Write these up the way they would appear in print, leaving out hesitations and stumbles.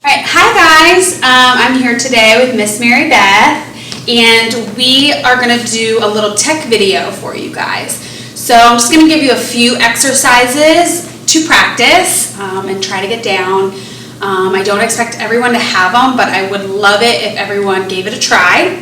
Alright, hi guys, I'm here today with Miss Mary Beth, and we are going to do a little tech video for you guys. So I'm just going to give you a few exercises to practice and try to get down. I don't expect everyone to have them, but I would love it if everyone gave it a try.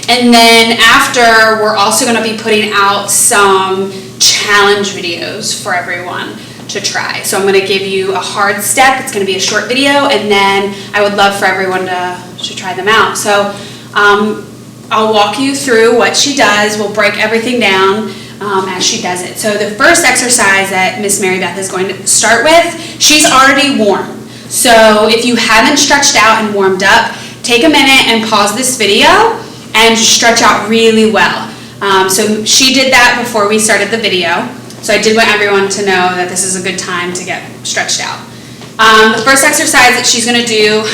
And then after, we're also going to be putting out some challenge videos for everyone to try. So I'm going to give you a hard step. It's going to be a short video, and then I would love for everyone to try them out. So I'll walk you through what she does. We'll break everything down as she does it. So the first exercise that Miss Mary Beth is going to start with, she's already warm. So if you haven't stretched out and warmed up, take a minute and pause this video and stretch out really well. So she did that before we started the video. So I did want everyone to know that this is a good time to get stretched out. The first exercise that she's going to do,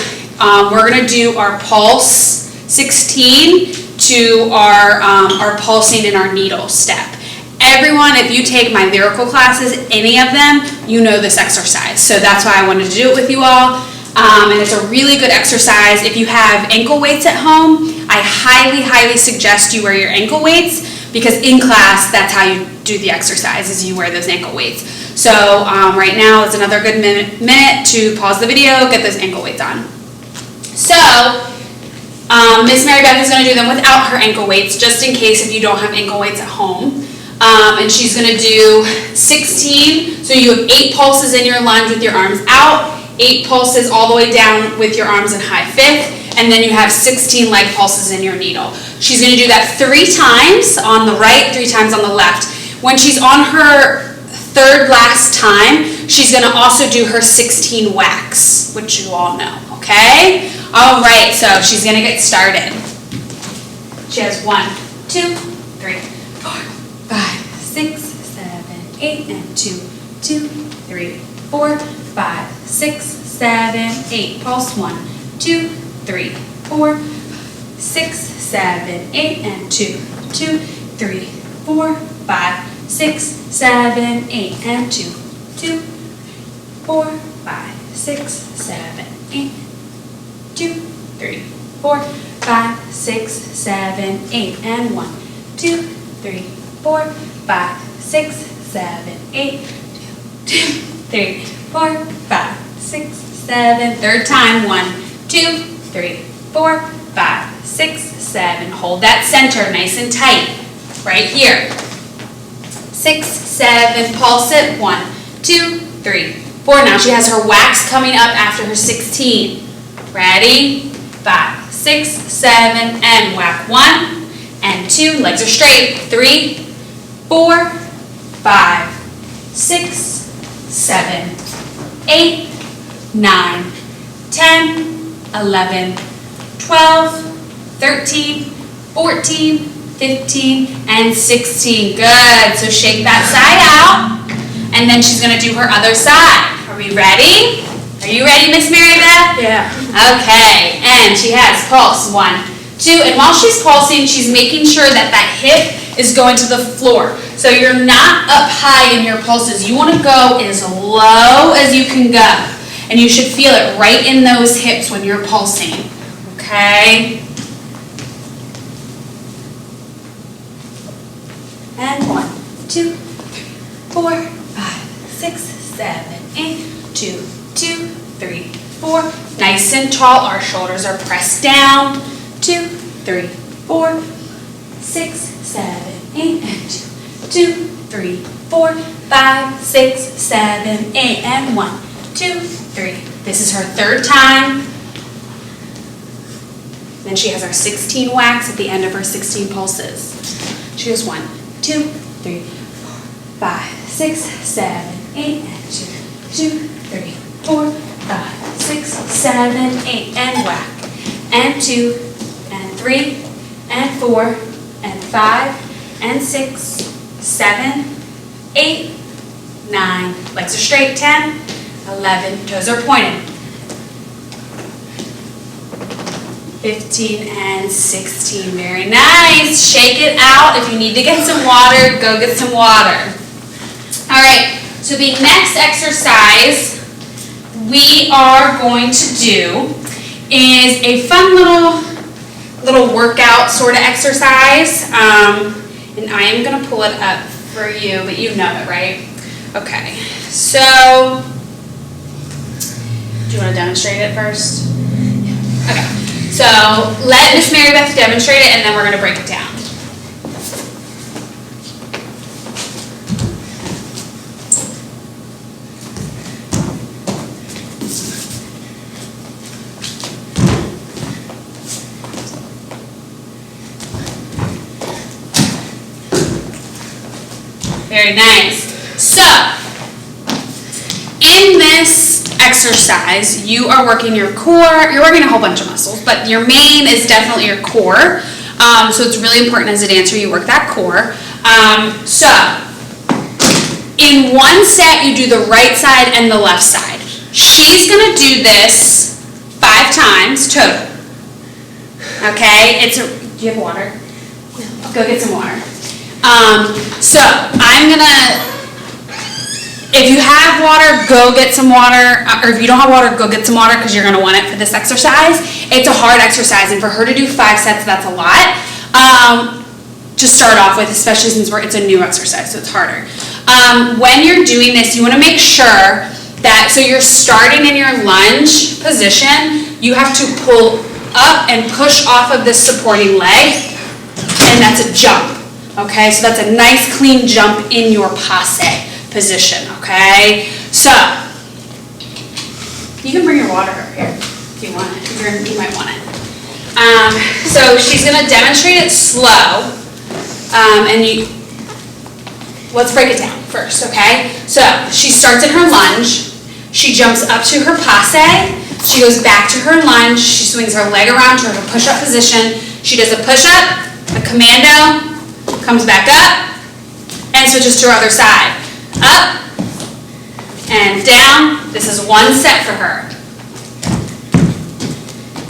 we're going to do our pulse 16 to our pulsing in our needle step. Everyone, if you take my lyrical classes, any of them, you know this exercise. So that's why I wanted to do it with you all. And it's a really good exercise. If you have ankle weights at home, I highly, highly suggest you wear your ankle weights, because in class, that's how you do the exercise, is you wear those ankle weights. So right now, it's another good minute to pause the video, get those ankle weights on. So Miss Mary Beth is going to do them without her ankle weights, just in case if you don't have ankle weights at home. And she's going to do 16, so you have 8 pulses in your lunge with your arms out, 8 pulses all the way down with your arms in high fifth, and then you have 16 leg pulses in your needle. She's going to do that 3 times on the right, 3 times on the left. When she's on her third last time, she's going to also do her 16 whacks, which you all know, okay? All right, so she's going to get started. She has 1, 2, 3, 4, 5, 6, 7, 8, and 2, 2, 3, 4, 5, 6, 7, 8. Pulse 1, 2, 3, 4, 6, 7, 8, and 2, 2, 3, 4, 5, 6, 7, 8, and 2, 2, 4, 5, 6, 7, 8, 2, 3, 4, 5, 6, 7, 8, and 1, 2, 3, 4, 5, 6, 7, 8, 2, 3, 4, 5, 6, 7. Third time, 1, 2, 3, 4, 5, 6, 7. Hold that center nice and tight right here. 6, 7. Pulse it. 1, 2, 3, 4. Now she has her whacks coming up after her 16. Ready? 5, 6, 7, and whack 1 and 2. Legs are straight. 3, 4, 5, 6, 7, 8, 9, 10, 11, 12, 13, 14, 15, and 16. Good. So shake that side out, and then she's going to do her other side. Are we ready? Are you ready, Miss Mary Beth? Yeah. Okay. And she has pulse 1, 2, and while she's pulsing, she's making sure that that hip is going to the floor. So you're not up high in your pulses. You want to go as low as you can go. And you should feel it right in those hips when you're pulsing. Okay? And 1, 2, 3, 4, 5, 6, 7, 8, 2, 2, 3, 4. Nice and tall. Our shoulders are pressed down. 2, 3, 4, 6, 7, 8, and 2, 3, 4, 5, 6, 7, 8, and 1, 2, 3. This is her third time. Then she has our 16 whacks at the end of her 16 pulses. She goes 1, 2, 3, 4, 5, 6, 7, 8, and 2, 3, 4, 5, 6, 7, 8, and whack. And 2, and 3, and 4, and 5, and 6, 7, 8, 9. Legs are straight. 10, 11. Toes are pointed. 15 and 16. Very nice. Shake it out. If you need to get some water, go get some water. All right. So the next exercise we are going to do is a fun little workout sort of exercise. And I am going to pull it up for you, but you know it, right? Okay, so do you want to demonstrate it first? Okay, so let Miss Mary Beth demonstrate it, and then we're going to break it down. Very nice. So, in this exercise, you are working your core. You're working a whole bunch of muscles, but your main is definitely your core. So it's really important as a dancer you work that core. So, in one set, you do the right side and the left side. She's going to do this 5 times total. Okay? Do you have water? No. Go get some water. So I'm gonna, if you have water, go get some water, or if you don't have water, go get some water because you're gonna want it for this exercise. It's a hard exercise, and for her to do 5 sets, that's a lot to start off with, especially since it's a new exercise, so it's harder. When you're doing this, you wanna make sure that, so you're starting in your lunge position, you have to pull up and push off of this supporting leg, and that's a jump. Okay, so that's a nice clean jump in your passe position, okay? So, you can bring your water over here if you want it, you might want it. So she's gonna demonstrate it slow, let's break it down first, okay? So, she starts in her lunge, she jumps up to her passe, she goes back to her lunge, she swings her leg around to her push-up position, she does a push-up, a commando, comes back up, and switches to her other side. Up, and down. This is 1 set for her.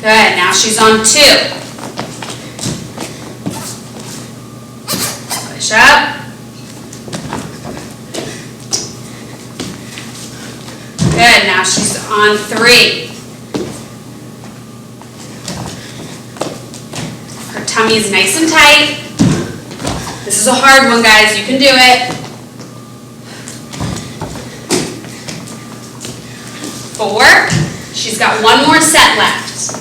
Good, now she's on 2. Push up. Good, now she's on 3. Her tummy is nice and tight. This is a hard one, guys. You can do it. 4. She's got 1 more set left.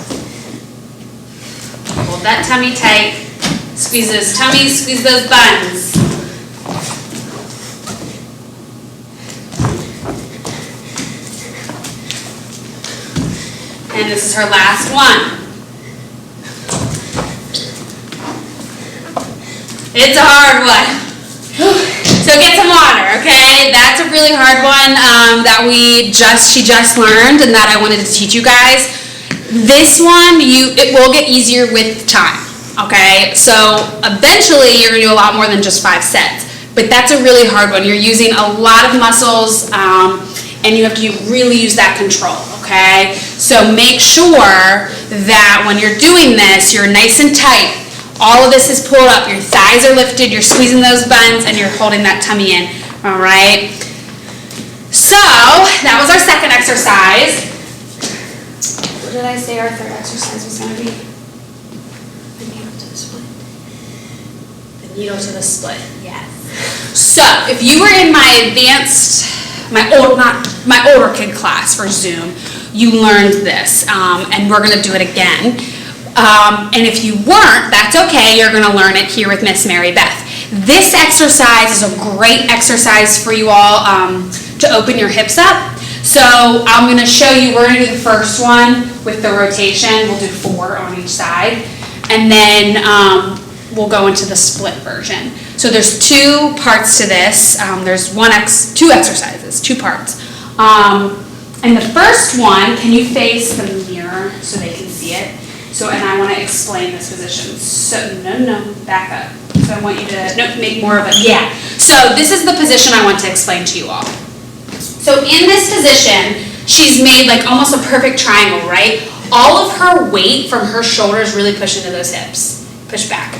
Hold that tummy tight. Squeeze those tummies, squeeze those buns. And this is her last one. It's a hard one. So get some water, okay? That's a really hard one that she just learned and that I wanted to teach you guys. This one, it will get easier with time, okay? So eventually you're gonna do a lot more than just 5 sets, but that's a really hard one. You're using a lot of muscles and you have to really use that control, okay? So make sure that when you're doing this, you're nice and tight. All of this is pulled up, your thighs are lifted, you're squeezing those buns, and you're holding that tummy in, all right? So, that was our second exercise. What did I say our third exercise was gonna be? The needle to the split. The needle to the split, yes. So, if you were in my older kid class for Zoom, you learned this, and we're gonna do it again. And if you weren't, that's okay. You're going to learn it here with Miss Mary Beth. This exercise is a great exercise for you all to open your hips up. So I'm going to show you, we're going to do the first one with the rotation. We'll do 4 on each side. And then we'll go into the split version. So there's 2 parts to this. There's 2 exercises, 2 parts. And the first one, can you face the mirror so they can see it? So, and I want to explain this position. So, no, back up. So I want you to, make more of it. Yeah. So this is the position I want to explain to you all. So in this position, she's made like almost a perfect triangle, right? All of her weight from her shoulders really push into those hips. Push back.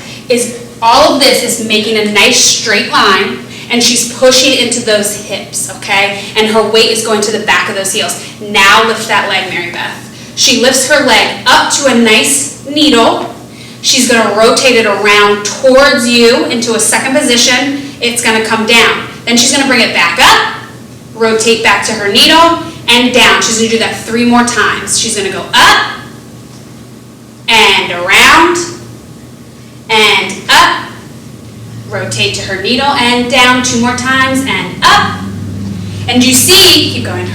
All of this is making a nice straight line, and she's pushing into those hips, okay? And her weight is going to the back of those heels. Now lift that leg, Mary Beth. She lifts her leg up to a nice needle. She's going to rotate it around towards you into a second position. It's going to come down. Then she's going to bring it back up, rotate back to her needle, and down. She's going to do that 3 more times. She's going to go up, and around, and up, rotate to her needle, and down 2 more times, and up. And you see, keep going,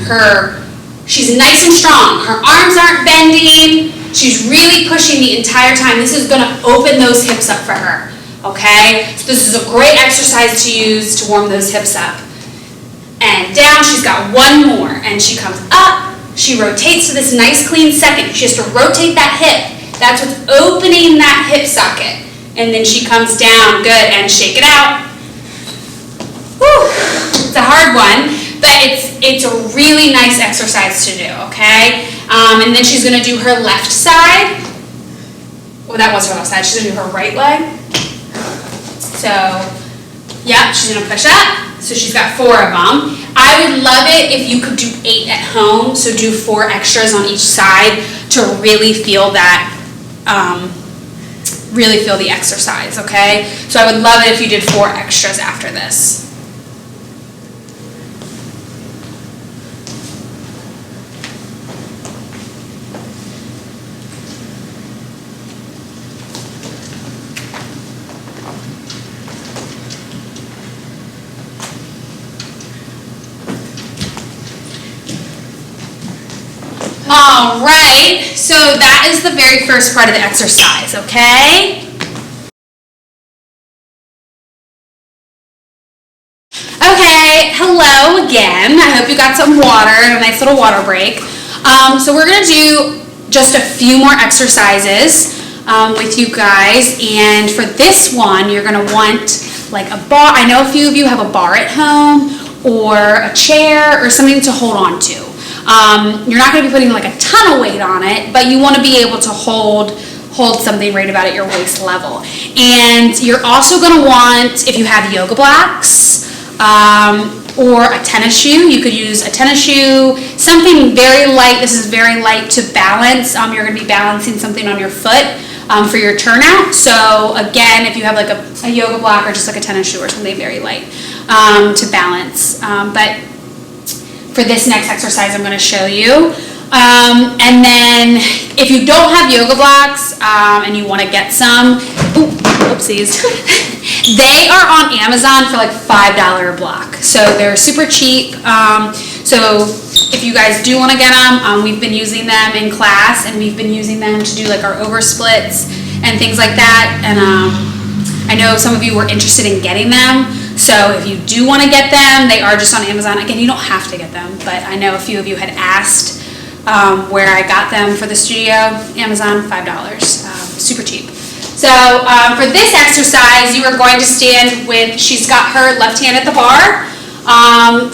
she's nice and strong. Her arms aren't bending. She's really pushing the entire time. This is going to open those hips up for her, okay? So this is a great exercise to use to warm those hips up. And down, she's got 1 more, and she comes up. She rotates to this nice clean second. She has to rotate that hip. That's what's opening that hip socket. And then she comes down, good, and shake it out. Whew. It's a hard one, but it's a really nice exercise to do, okay? And then she's gonna do her left side. Well, that was her left side. She's gonna do her right leg. So, yep, she's gonna push up. So she's got 4 of them. I would love it if you could do 8 at home, so do 4 extras on each side to really feel that, really feel the exercise, okay? So I would love it if you did 4 extras after this. All right, so that is the very first part of the exercise, okay? Okay, hello again. I hope you got some water and a nice little water break. So we're gonna do just a few more exercises with you guys, and for this one, you're gonna want like a bar. I know a few of you have a bar at home or a chair or something to hold on to. You're not going to be putting like a ton of weight on it, but you want to be able to hold something right about at your waist level. And you're also going to want, if you have yoga blocks or a tennis shoe, you could use a tennis shoe, something very light. This is very light to balance. You're going to be balancing something on your foot for your turnout. So again, if you have like a yoga block or just like a tennis shoe or something very light to balance. But for this next exercise I'm going to show you. And then if you don't have yoga blocks and you want to get some, oopsies, they are on Amazon for like $5 a block. So they're super cheap. So if you guys do want to get them, we've been using them in class, and we've been using them to do like our oversplits and things like that. And I know some of you were interested in getting them. So if you do want to get them, they are just on Amazon. Again, you don't have to get them, but I know a few of you had asked where I got them for the studio. Amazon, $5, super cheap. So for this exercise, you are going to stand with, she's got her left hand at the bar.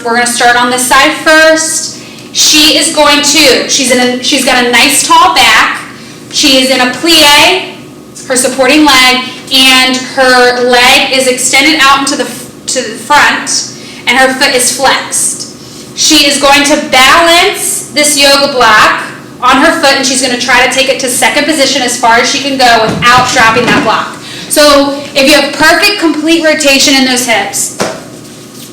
We're going to start on this side first. She is going to, she's got a nice tall back. She is in a plie, her supporting leg, and her leg is extended out into the front, and her foot is flexed. She is going to balance this yoga block on her foot, and she's going to try to take it to second position as far as she can go without dropping that block. So if you have perfect complete rotation in those hips,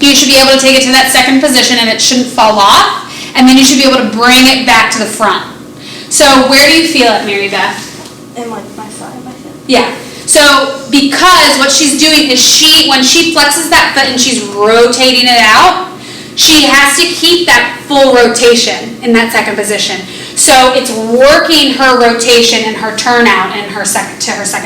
you should be able to take it to that second position and it shouldn't fall off, and then you should be able to bring it back to the front. So where do you feel it, Mary Beth? In like my side, my hip. Yeah. So because what she's doing is when she flexes that foot and she's rotating it out, she has to keep that full rotation in that second position. So it's working her rotation and her turnout and her second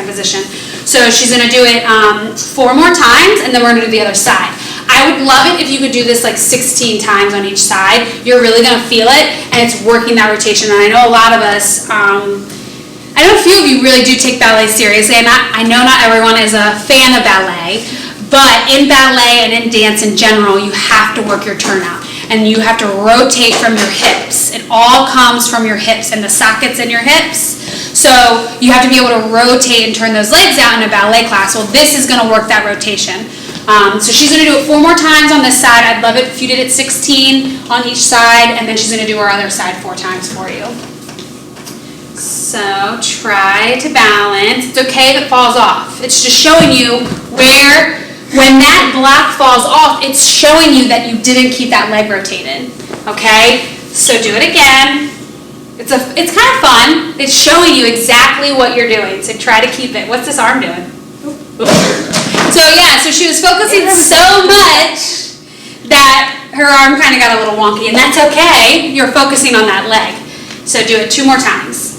position. So she's going to do it 4 more times, and then we're going to do the other side. I would love it if you could do this like 16 times on each side. You're really going to feel it, and it's working that rotation. And I know a lot of us, I know a few of you really do take ballet seriously, and I know not everyone is a fan of ballet, but in ballet and in dance in general, you have to work your turnout, and you have to rotate from your hips. It all comes from your hips and the sockets in your hips. So you have to be able to rotate and turn those legs out in a ballet class. Well, this is going to work that rotation. So she's gonna do it 4 more times on this side. I'd love it if you did it 16 on each side, and then she's gonna do her other side 4 times for you. So try to balance. It's okay if it falls off. It's just showing you where, when that block falls off, it's showing you that you didn't keep that leg rotated, okay? So do it again. It's kind of fun. It's showing you exactly what you're doing, so try to keep it. What's this arm doing? So yeah, so she was focusing so much that her arm kind of got a little wonky, and that's okay. You're focusing on that leg. So do it 2 more times.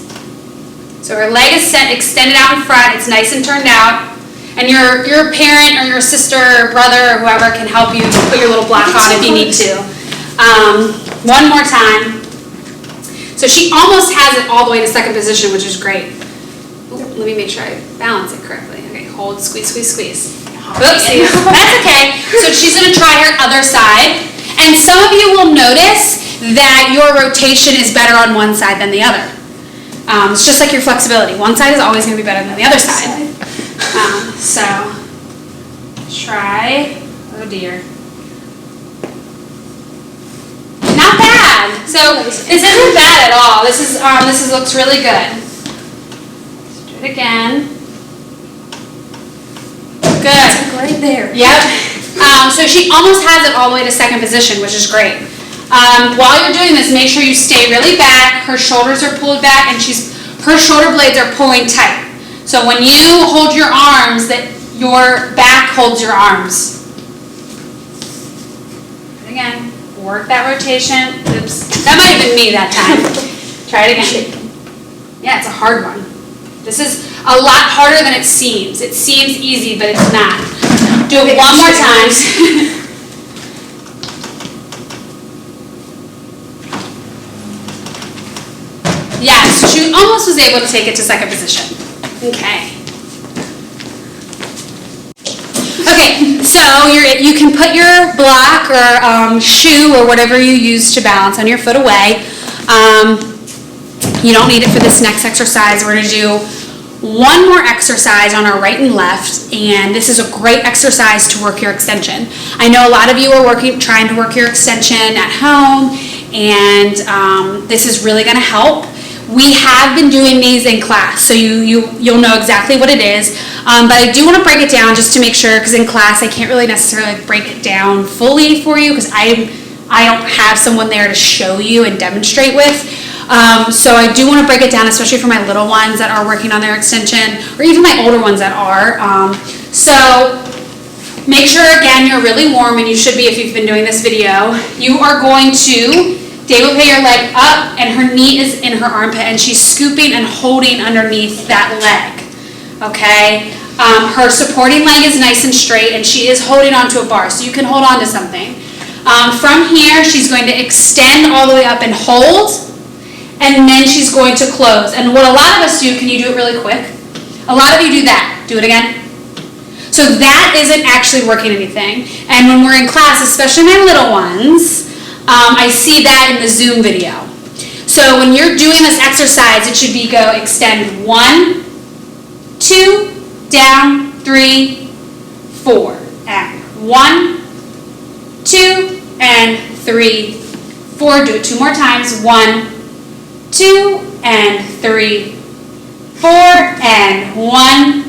So her leg is extended out in front. It's nice and turned out. And your parent or your sister or brother or whoever can help you put your little block on if you need to. 1 more time. So she almost has it all the way to second position, which is great. Ooh, let me make sure I balance it correctly. Okay, hold, squeeze, squeeze, squeeze. Oopsie, that's okay. So she's gonna try her other side. And some of you will notice that your rotation is better on one side than the other. It's just like your flexibility. One side is always gonna be better than the other side. So try, oh dear. Not bad. So this isn't bad at all. This looks really good. Let's do it again. Good. Right there. Yep. So she almost has it all the way to second position, which is great. While you're doing this, make sure you stay really back. Her shoulders are pulled back, and her shoulder blades are pulling tight. So when you hold your arms, that your back holds your arms. Again, work that rotation. Oops, that might have been me that time. Try it again. Yeah, it's a hard one. This is a lot harder than it seems. It seems easy, but it's not. Do it 1 more time. Yes, she almost was able to take it to second position. Okay. Okay, so you can put your block or shoe or whatever you use to balance on your foot away. You don't need it for this next exercise. We're going to do 1 more exercise on our right and left, and this is a great exercise to work your extension. I know a lot of you are trying to work your extension at home, and this is really going to help. We have been doing these in class, so you'll know exactly what it is, but I do want to break it down just to make sure, because in class I can't really necessarily break it down fully for you because I don't have someone there to show you and demonstrate with. So I do want to break it down, especially for my little ones that are working on their extension, or even my older ones that are. So make sure, again, you're really warm, and you should be if you've been doing this video. You are going to développé your leg up, and her knee is in her armpit, and she's scooping and holding underneath that leg, okay? Her supporting leg is nice and straight, and she is holding onto a bar, so you can hold on to something. From here, she's going to extend all the way up and hold, and then she's going to close. And what a lot of us do, can you do it really quick? A lot of you do that. Do it again. So that isn't actually working anything. And when we're in class, especially my little ones, I see that in the Zoom video. So when you're doing this exercise, it should be go extend 1, 2, down, 3, 4, and 1, 2, and 3, 4. Do it 2 more times. 1, 2, and 3, 4, and 1,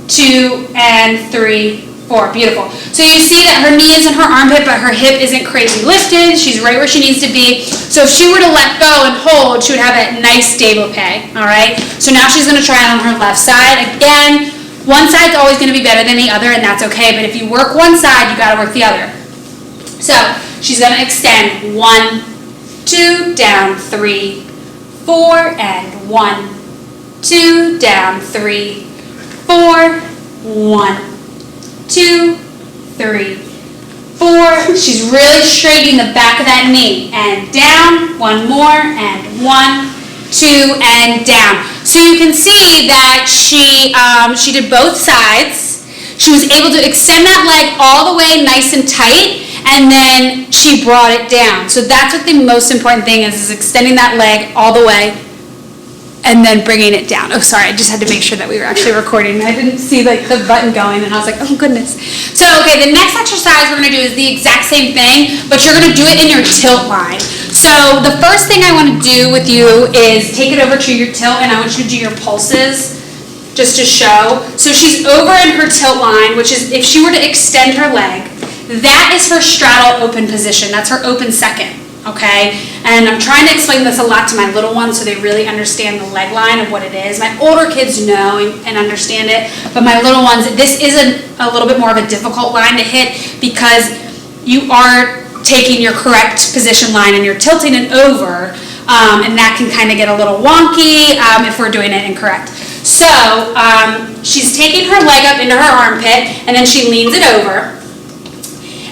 2, and 3, 4. Beautiful. So you see that her knee is in her armpit, but her hip isn't crazy lifted. She's right where she needs to be. So if she were to let go and hold, she would have that nice développé, all right? So now she's going to try it on her left side. Again, one side's always going to be better than the other, and that's okay. But if you work one side, you got to work the other. So she's going to extend 1, 2, down, 3, 4, and 1, 2, down, 3, 4, 1, 2, 3, 4. She's really straightening the back of that knee. And down, 1 more, and 1, 2, and down. So you can see that she did both sides. She was able to extend that leg all the way nice and tight, and then she brought it down. So that's what the most important thing is extending that leg all the way and then bringing it down. Oh, sorry, I just had to make sure that we were actually recording. I didn't see like the button going, and I was like, oh goodness. So, okay, the next exercise we're gonna do is the exact same thing, but you're gonna do it in your tilt line. So the first thing I wanna do with you is take it over to your tilt, and I want you to do your pulses, just to show. So she's over in her tilt line, which is if she were to extend her leg, that is her straddle open position. That's her open second, okay? And I'm trying to explain this a lot to my little ones so they really understand the leg line of what it is. My older kids know and understand it, but my little ones, this is a little bit more of a difficult line to hit because you are taking your correct position line and you're tilting it over, and that can kind of get a little wonky if we're doing it incorrect. So she's taking her leg up into her armpit, and then she leans it over,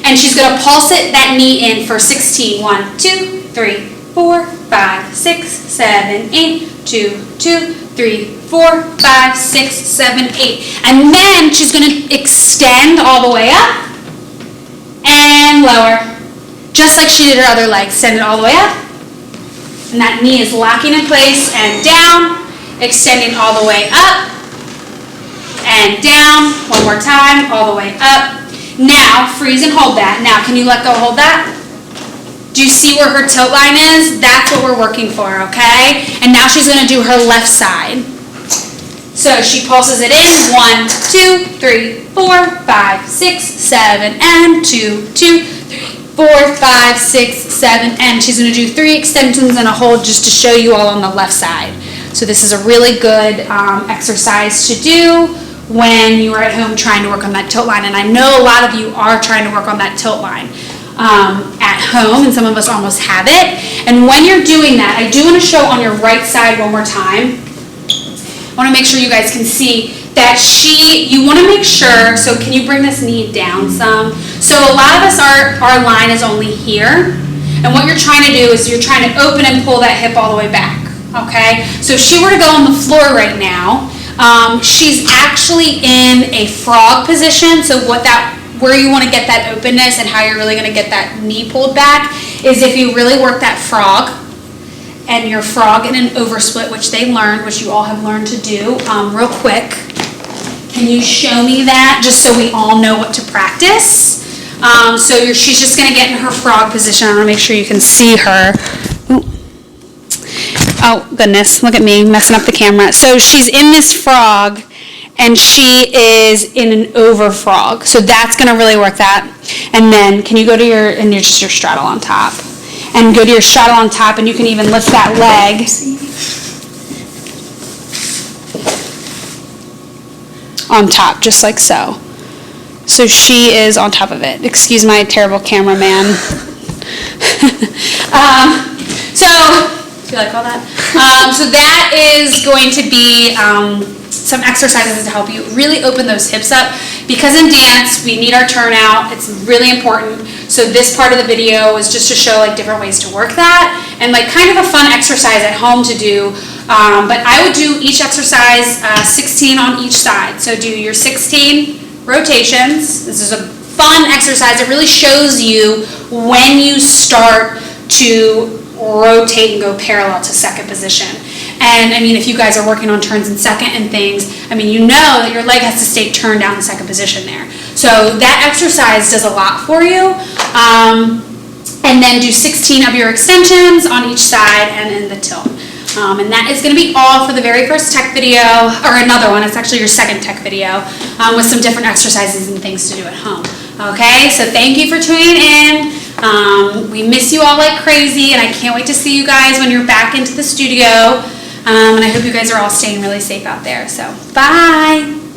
and she's going to pulse that knee in for 16. 1, 2, 3, 4, 5, 6, 7, 8, 2, 2, 3, 4, 5, 6, 7, 8. And then she's going to extend all the way up and lower, just like she did her other leg. Extend it all the way up, and that knee is locking in place and down, extending all the way up and down. One more time, all the way up. Now, freeze and hold that. Now, can you let go, hold that? Do you see where her tilt line is? That's what we're working for, okay? And now she's gonna do her left side. So she pulses it in, 1, 2, 3, 4, 5, 6, 7, and 2, 2, 3, 4, 5, 6, 7, and she's gonna do 3 extensions and a hold just to show you all on the left side. So this is a really good exercise to do when you are at home trying to work on that tilt line. And I know a lot of you are trying to work on that tilt line at home, and some of us almost have it. And when you're doing that, I do want to show on your right side one more time. I want to make sure you guys can see that you want to make sure, so can you bring this knee down some? So a lot of us, our line is only here, and what you're trying to do is you're trying to open and pull that hip all the way back. Okay, so if she were to go on the floor right now, she's actually in a frog position. So where you want to get that openness and how you're really going to get that knee pulled back is if you really work that frog, and your frog in an oversplit, which you all have learned to do. Real quick, can you show me that just so we all know what to practice? She's just going to get in her frog position. I want to make sure you can see her. Ooh. Oh, goodness, look at me messing up the camera. So she's in this frog, and she is in an over frog. So that's going to really work that. And then can you go to your straddle on top? And go to your straddle on top, and you can even lift that leg. On top, just like so. So she is on top of it. Excuse my terrible cameraman. Do you like all that? So that is going to be some exercises to help you really open those hips up, because in dance we need our turnout. It's really important. So this part of the video is just to show like different ways to work that, and like kind of a fun exercise at home to do. But I would do each exercise 16 on each side. So do your 16 rotations. This is a fun exercise. It really shows you when you start to rotate and go parallel to second position. And I mean, if you guys are working on turns in second and things, I mean, you know that your leg has to stay turned down in second position there. So that exercise does a lot for you. And then do 16 of your extensions on each side and in the tilt. And that is going to be all for the very first tech video, or another one. It's actually your second tech video with some different exercises and things to do at home. Okay, so thank you for tuning in. We miss you all like crazy, and I can't wait to see you guys when you're back into the studio. And I hope you guys are all staying really safe out there. So, bye.